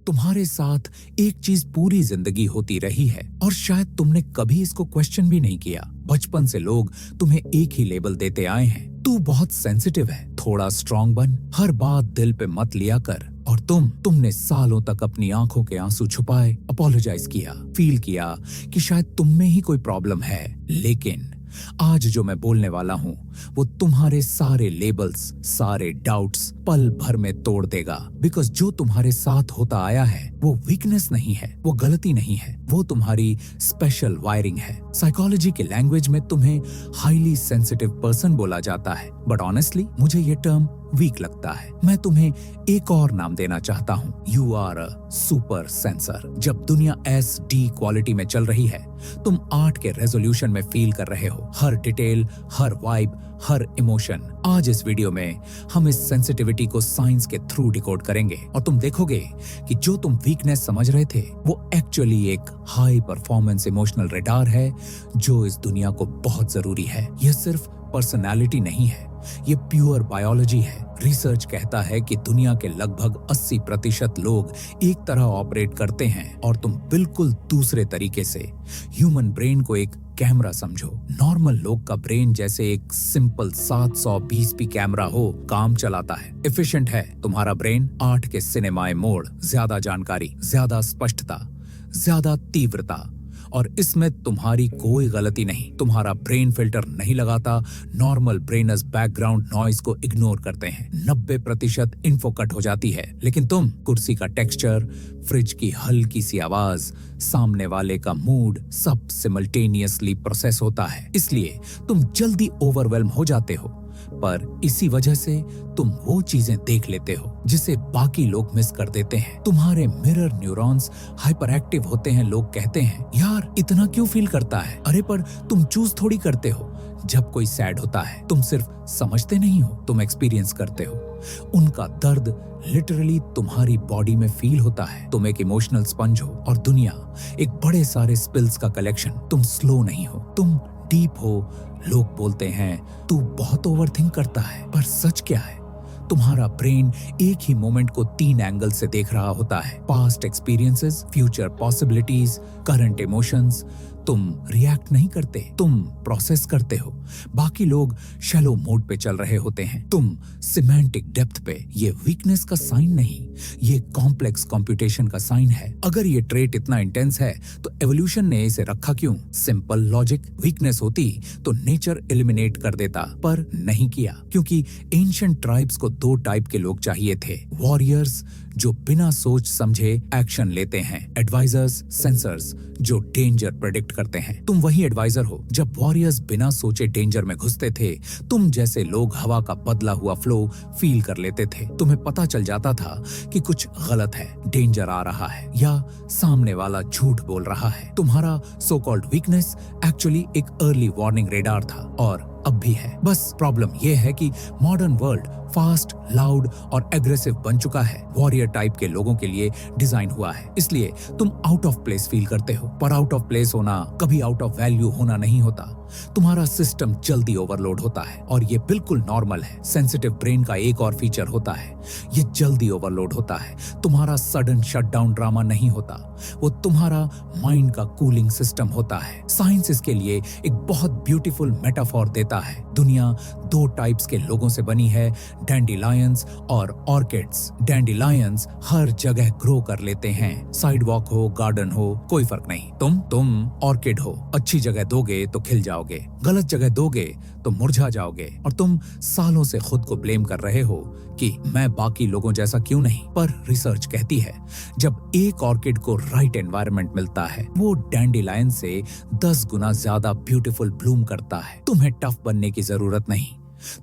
तुम्हारे साथ एक चीज पूरी जिंदगी होती रही है और शायद तुमने कभी इसको क्वेश्चन भी नहीं किया। बचपन से लोग तुम्हें एक ही लेबल देते आए हैं, तू बहुत सेंसिटिव है, थोड़ा स्ट्रांग बन, हर बात दिल पे मत लिया कर। और तुमने सालों तक अपनी आंखों के आंसू छुपाए, अपोलोजाइज किया, फील किया कि शायद तुम में ही कोई प्रॉब्लम है। लेकिन आज जो मैं बोलने वाला हूं वो तुम्हारे सारे लेबल्स, सारे डाउट्स पल भर में तोड़ देगा। बिकॉज जो तुम्हारे साथ होता आया है वो वीकनेस नहीं है, वो गलती नहीं है, वो तुम्हारी स्पेशल वायरिंग है। साइकोलॉजी के लैंग्वेज में तुम्हें हाईली सेंसिटिव पर्सन बोला जाता है, बट ऑनेस्टली मुझे ये टर्म वीक लगता है। मैं तुम्हें एक और नाम देना चाहता हूँ, you are a super sensor. जब दुनिया SD क्वालिटी में चल रही है, तुम 8 के रेजोल्यूशन में फील कर रहे हो, हर डिटेल, हर वाइब, हर इमोशन। आज इस वीडियो में हम इस सेंसिटिविटी को साइंस के थ्रू डिकोड करेंगे और तुम देखोगे कि जो तुम वीकनेस समझ रहे थे वो एक्चुअली एक हाई परफॉर्मेंस इमोशनल रडार है जो इस दुनिया को बहुत जरूरी है। यह सिर्फ पर्सनालिटी नहीं है, ये प्योर बायोलॉजी है। रिसर्च कहता है कि दुनिया के लगभग 80% लोग एक तरह ऑपरेट करते हैं और तुम बिल्कुल दूसरे तरीके से। ह्यूमन ब्रेन को एक कैमरा समझो। नॉर्मल लोग का ब्रेन जैसे एक सिंपल 720p कैमरा हो काम चलाता है, एफिशिएंट है। तुम्हारा ब्रेन 8 के सिनेमाए मोड, ज्यादा जानकारी, ज्यादा स्पष्टता, ज्यादा तीव्रता। और इसमें तुम्हारी कोई गलती नहीं, तुम्हारा ब्रेन फिल्टर नहीं लगाता। नॉर्मल ब्रेनर्स बैकग्राउंड नॉइज को इग्नोर करते हैं, 90% इन्फो कट हो जाती है। लेकिन तुम, कुर्सी का टेक्सचर, फ्रिज की हल्की सी आवाज, सामने वाले का मूड, सब सिमल्टेनियसली प्रोसेस होता है। इसलिए तुम जल्दी ओवरवेल्म हो जाते हो, पर इसी वजह से तुम वो चीजें देख लेते हो जिसे बाकी लोग मिस कर देते हैं। तुम्हारे मिरर न्यूरॉन्स हाइपर एक्टिव होते हैं। लोग कहते हैं यार इतना क्यों फील करता है, अरे पर तुम चूज थोड़ी करते हो। जब कोई सैड होता है तुम सिर्फ समझते नहीं हो, तुम एक्सपीरियंस करते हो। उनका दर्द लिटरली तुम्हारी बॉडी में फील होता है। तुम एक इमोशनल स्पंज हो और दुनिया एक बड़े सारे स्पिल्स का कलेक्शन। तुम स्लो नहीं हो, तुम डीप हो। लोग बोलते हैं तू बहुत ओवरथिंक करता है, पर सच क्या है? तुम्हारा ब्रेन एक ही मोमेंट को 3 एंगल से देख रहा होता है, past experiences, future possibilities, current emotions. तुम रिएक्ट नहीं करते, तुम प्रोसेस करते हो। बाकी लोग शैलो मोड पे चल रहे होते हैं, तुम सिमेंटिक डेप्थ पे। ये वीकनेस का साइन नहीं, ये कॉम्प्लेक्स कंप्यूटेशन का साइन है। अगर ये ट्रेट इतना इंटेंस है तो एवोल्यूशन ने इसे रखा क्यों? सिंपल लॉजिक, वीकनेस होती तो नेचर एलिमिनेट कर देता, पर नहीं किया। क्योंकि एंशिएंट ट्राइब्स को 2 टाइप के लोग चाहिए थे, वॉरियर्स जो बिना सोच समझे एक्शन लेते हैं, एडवाइजर्स, सेंसर्स जो डेंजर प्रेडिक्ट करते हैं। तुम वही एडवाइजर हो। जब वॉरियर्स बिना सोचे डेंजर में घुसते थे, तुम जैसे लोग हवा का बदला हुआ फ्लो फील कर लेते थे। तुम्हें पता चल जाता था कि कुछ गलत है, डेंजर आ रहा है या सामने वाला झूठ बोल रहा है। तुम्हारा सो कॉल्ड वीकनेस एक्चुअली एक अर्ली वार्निंग रेडार था और अब भी है। बस प्रॉब्लम यह है कि मॉडर्न वर्ल्ड फास्ट, लाउड और एग्रेसिव बन चुका है। वॉरियर टाइप के लोगों के लिए डिजाइन हुआ है, इसलिए तुम आउट ऑफ प्लेस फील करते हो। पर आउट ऑफ प्लेस होना कभी आउट ऑफ वैल्यू होना नहीं होता। तुम्हारा सिस्टम जल्दी ओवरलोड होता है और ये बिल्कुल नॉर्मल है। सेंसिटिव ब्रेन का एक और फीचर होता है, ये जल्दी ओवरलोड होता है। तुम्हारा सडन शटडाउन ड्रामा नहीं होता, वो तुम्हारा माइंड का कूलिंग सिस्टम होता है। साइंस इसके लिए एक बहुत ब्यूटीफुल मेटाफोर देता है। दुनिया 2 टाइप्स के लोगों से बनी है, डैंडिलायंस और ऑर्किड्स। डैंडिलायंस हर जगह ग्रो कर लेते हैं, साइडवॉक हो, गार्डन हो, कोई फर्क नहीं। तुम ऑर्किड हो, अच्छी जगह दोगे तो खिल जाओगे, गलत जगह दोगे तो मुरझा जाओगे। और तुम सालों से खुद को ब्लेम कर रहे हो कि मैं बाकी लोगों जैसा क्यों नहीं। पर रिसर्च कहती है जब एक ऑर्किड को राइट एनवायरनमेंट मिलता है, वो डैंडिलायन से 10 गुना ज्यादा ब्यूटीफुल ब्लूम करता है। तुम्हें टफ बनने की जरूरत नहीं,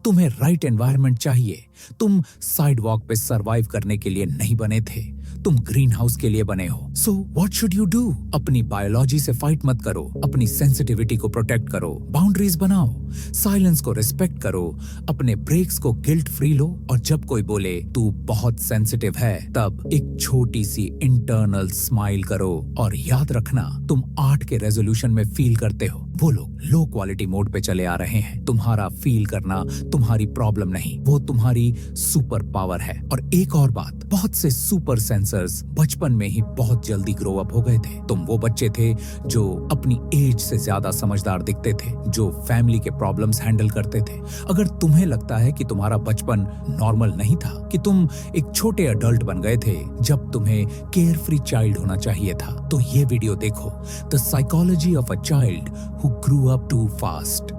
तुम्हें राइट एनवायरनमेंट चाहिए। तुम साइडवॉक पे सरवाइव करने के लिए नहीं बने थे, तुम ग्रीन हाउस के लिए बने हो। So what should you do? अपनी बायोलॉजी से फाइट मत करो, अपनी सेंसिटिविटी को प्रोटेक्ट करो, बाउंड्रीज बनाओ, साइलेंस को रिस्पेक्ट करो, अपने ब्रेक्स को गिल्ट फ्री लो। और जब कोई बोले तू बहुत सेंसिटिव है, तब एक छोटी सी इंटरनल स्माइल करो और याद रखना तुम 8 के रेजोल्यूशन में फील करते हो, वो लोग लो क्वालिटी मोड पे चले आ रहे हैं। तुम्हारा फील करना तुम्हारी प्रॉब्लम नहीं, वो तुम्हारी सुपर पावर है। और एक और बात, बहुत से सुपर सेंसर्स बचपन में ही बहुत जल्दी ग्रो अप हो गए थे। तुम वो बच्चे थे जो अपनी एज से ज्यादा समझदार दिखते थे, जो फैमिली के प्रॉब्लम्स हैंडल करते थे। अगर तुम्हें लगता है कि तुम्हारा बचपन नॉर्मल नहीं था, कि तुम एक छोटे अडल्ट बन गए थे जब तुम्हें केयर फ्री चाइल्ड होना चाहिए था, तो ये वीडियो देखो, the psychology of a child who grew up too fast.